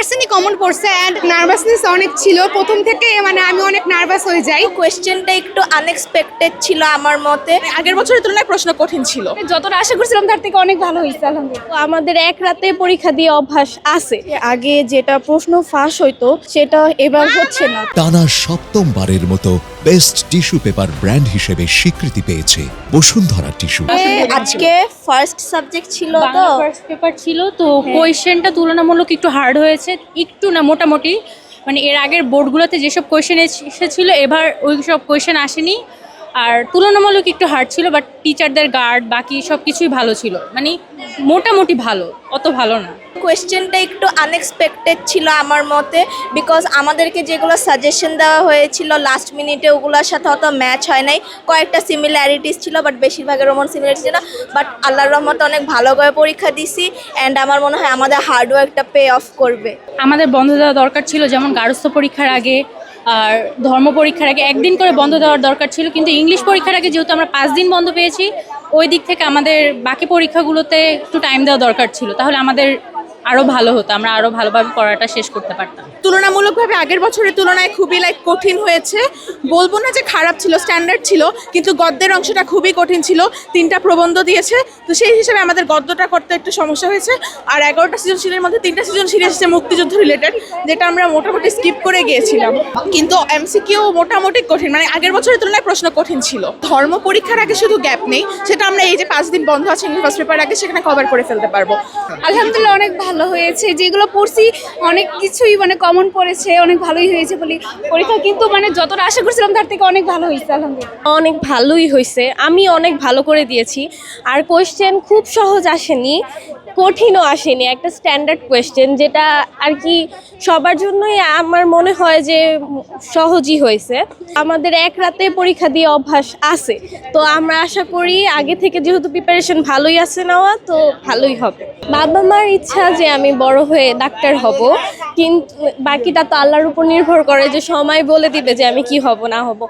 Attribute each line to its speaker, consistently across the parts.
Speaker 1: 90%ই common পড়ছে and nervousness অনেক ছিল প্রথম থেকে, মানে আমি অনেক নার্ভাস হয়ে যাই।
Speaker 2: কোয়েশ্চেনটা একটু আনএক্সপেক্টেড ছিল আমার মতে।
Speaker 3: আগের বছরের তুলনায় প্রশ্ন কঠিন ছিল,
Speaker 1: যতটা আশা করছিলাম তার থেকে অনেক ভালো হয়েছে আলহামদুলিল্লাহ।
Speaker 4: আমাদের এক রাতে পরীক্ষা দিয়ে অভ্যাস আছে, আগে যেটা প্রশ্ন ফাঁস হইতো সেটা এবার হচ্ছে না।
Speaker 5: টানা সপ্তমবারের মতো বেস্ট টিস্যু পেপার ব্র্যান্ড হিসেবে স্বীকৃতি পেয়েছে বসুন্ধরা টিস্যু।
Speaker 2: আজকে ফার্স্ট সাবজেক্ট ছিল তো,
Speaker 6: বাংলা ফার্স্ট পেপার ছিল তো কোয়েশ্চেনটা তুলনামূলক একটু হার্ড হয়েছে, একটু না মোটামুটি। মানে এর আগের বোর্ডগুলোতে যেসব কোয়েশ্চেন এসেছিল এবার ওই সব কোয়েশ্চেন আসেনি, আর তুলনামূলক একটু হার্ড ছিল। বাট টিচারদের গার্ড বাকি সব কিছুই ভালো ছিল, মানে মোটামুটি ভালো, অত ভালো না।
Speaker 2: কোয়েশ্চেনটা একটু আনএক্সপেক্টেড ছিল আমার মতে, বিকজ আমাদেরকে যেগুলো সাজেশন দেওয়া হয়েছিল লাস্ট মিনিটে ওগুলোর সাথে অত ম্যাচ হয় নাই। কয়েকটা সিমিলারিটিস ছিল বাট বেশিরভাগের ওমন সিমিলারিটিস ছিল না। বাট আল্লাহর রহমতে অনেক ভালো করে পরীক্ষা দিছি অ্যান্ড আমার মনে হয় আমাদের হার্ডওয়ার্কটা পে অফ করবে।
Speaker 6: আমাদের বন্ধ দেওয়া দরকার ছিল, যেমন গার্হস্থ্য পরীক্ষার আগে আর ধর্ম পরীক্ষার আগে একদিন করে বন্ধ দেওয়ার দরকার ছিল, কিন্তু ইংলিশ পরীক্ষার আগে যেহেতু আমরা 5 দিন বন্ধ পেয়েছি, ওই দিক থেকে আমাদের বাকি পরীক্ষাগুলোতে একটু টাইম দেওয়া দরকার ছিল, তাহলে আমাদের আরও ভালো হতো, আমরা আরও ভালোভাবে পড়াটা শেষ করতে পারতাম।
Speaker 3: তুলনামূলকভাবে আগের বছরের তুলনায় খুবই কঠিন হয়েছে। বলবো না যে খারাপ ছিল, স্ট্যান্ডার্ড ছিল, কিন্তু গদ্যের অংশটা খুবই কঠিন ছিল। 3টা প্রবন্ধ দিয়েছে, তো সেই হিসেবে আমাদের গদ্যটা করতে একটু সমস্যা হয়েছে। আর 11টা সৃজনশীলের মধ্যে 3টা সৃজনশীল এসেছে মুক্তিযুদ্ধ রিলেটেড, যেটা আমরা মোটামুটি স্কিপ করে গিয়েছিলাম। কিন্তু এমসিকিউ মোটামুটি কঠিন, মানে আগের বছরের তুলনায় প্রশ্ন কঠিন ছিল। ধর্ম পরীক্ষার আগে শুধু গ্যাপ নেই, সেটা আমরা এই যে 5 দিন বন্ধ আছে ইংলিশ ফার্স্ট পেপার আগে, সেখানে কভার করে ফেলতে পারবো।
Speaker 1: আলহামদুলিল্লাহ অনেক ভালো হয়েছে, যেগুলো পড়ছি অনেক কিছুই মানে কমন পড়েছে, অনেক ভালোই হয়েছে বলি পরীক্ষা, কিন্তু মানে যতটা আশা করছিলাম তার থেকে অনেক ভালো হয়েছে আলহামদুলিল্লাহ।
Speaker 4: অনেক ভালোই হয়েছে, আমি অনেক ভালো করে দিয়েছি। আর কোয়েশ্চেন খুব সহজ আসেনি, কঠিনও আসেনি, একটা স্ট্যান্ডার্ড কোয়েশ্চেন যেটা আর কি সবার জন্যই আমার মনে হয় যে সহজই হয়েছে। আমাদের এক রাতে পরীক্ষা দিয়ে অভ্যাস আছে, তো আমরা আশা করি আগে থেকে যেহেতু প্রিপারেশন ভালোই আছে নেওয়া, তো ভালোই হবে। বাবা মার ইচ্ছা যে আমি বড় হয়ে ডাক্তার হব, কিন্তু বাকিটা তো আল্লাহর উপর নির্ভর করে, যে সময় বলে দিবে যে আমি কি হব না হব।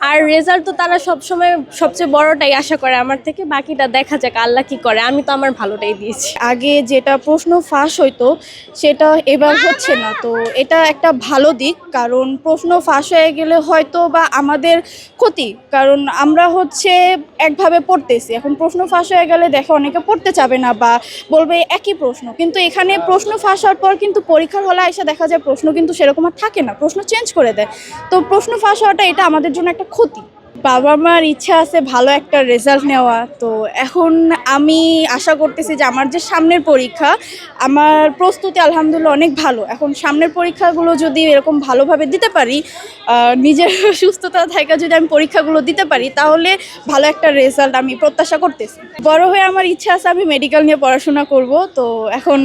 Speaker 4: আর রেজাল্ট তো তারা সবসময় সবচেয়ে বড়টাই আশা করে আমার থেকে, বাকিটা দেখা যাক আল্লাহ কি করে, আমি তো আমার ভালোটাই দিয়েছি। আগে যেটা প্রশ্ন ফাঁস হইতো সেটা এবার হচ্ছে না, তো এটা একটা ভালো দিক, কারণ প্রশ্ন ফাঁস হয়ে গেলে হয়তো বা আমাদের ক্ষতি, কারণ আমরা হচ্ছে একভাবে পড়তেছি, এখন প্রশ্ন ফাঁস হয়ে গেলে দেখে অনেকে পড়তে চাবে না বা বলবে একই প্রশ্ন, কিন্তু এখানে প্রশ্ন ফাঁস হওয়ার পর কিন্তু পরীক্ষার হলে এসে দেখা যায় প্রশ্ন কিন্তু সেরকম আর থাকে না, প্রশ্ন চেঞ্জ করে দেয়। তো প্রশ্ন ফাঁস হওয়াটা এটা আমাদের জন্য একটা ক্ষতি। বাবা মার ইচ্ছা আছে ভালো একটা রেজাল্ট নেওয়া, তো এখন আমি আশা করতেছি যে আমার যে সামনের পরীক্ষা, আমার প্রস্তুতি আলহামদুলিল্লাহ অনেক ভালো। এখন সামনের পরীক্ষাগুলো যদি এরকম ভালোভাবে দিতে পারি, নিজের সুস্থতা থাকা যদি আমি পরীক্ষাগুলো দিতে পারি, তাহলে ভালো একটা রেজাল্ট আমি প্রত্যাশা করতেছি। বড় হয়ে আমার ইচ্ছা আছে আমি মেডিকেল নিয়ে পড়াশোনা করব, তো এখন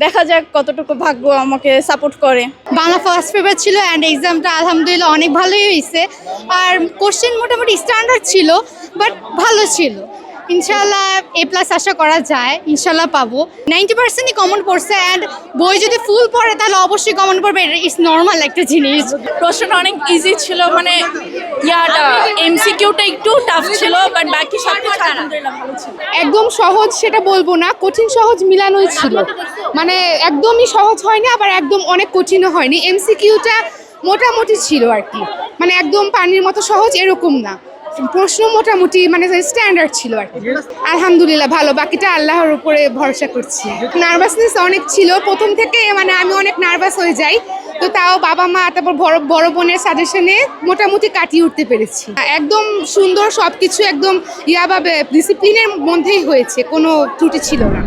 Speaker 4: দেখা যাক কতটুকু ভাগ্য আমাকে সাপোর্ট করে।
Speaker 1: বাংলা ফার্স্ট পেপার ছিল অ্যান্ড এক্সামটা আলহামদুলিল্লাহ অনেক ভালোই হয়েছে, আর কোশ্চেন মোটামুটি স্ট্যান্ডার্ড ছিল বাট ভালো ছিল। ইনশাল্লাহ A+ আশা করা যায়, ইনশাল্লাহ পাবো। 90%ই কমন পড়ছে অ্যান্ড বই যদি ফুল পড়ে তাহলে অবশ্যই কমন পড়বে, এটা ইটস নর্মাল একটা জিনিস।
Speaker 3: প্রশ্নটা অনেক ইজি ছিল, মানে এমসিকিউটা একটু টাফ ছিল, বাট বাকি সব কিছু আলহামদুলিল্লাহ ভালো ছিল।
Speaker 1: একদম সহজ সেটা বলবো না, কঠিন সহজ মিলানোই ছিল, মানে একদমই সহজ হয়নি আবার একদম অনেক কঠিনও হয়নি। এমসিকিউটা মোটামুটি ছিল আর কি, মানে একদম পানির মতো সহজ এরকম না, প্রশ্ন মোটামুটি মানে স্ট্যান্ডার্ড ছিল আর কি। আলহামদুলিল্লাহ ভালো, বাকিটা আল্লাহর উপরে ভরসা করছি। নার্ভাসনেস অনেক ছিল প্রথম থেকে, মানে আমি অনেক নার্ভাস হয়ে যাই, তো তাও বাবা মা তারপর বড় বোনের সাজেশনে মোটামুটি কাটিয়ে উঠতে পেরেছি। একদম সুন্দর সব কিছু একদম ডিসিপ্লিনের মধ্যেই হয়েছে, কোনো ত্রুটি ছিল না।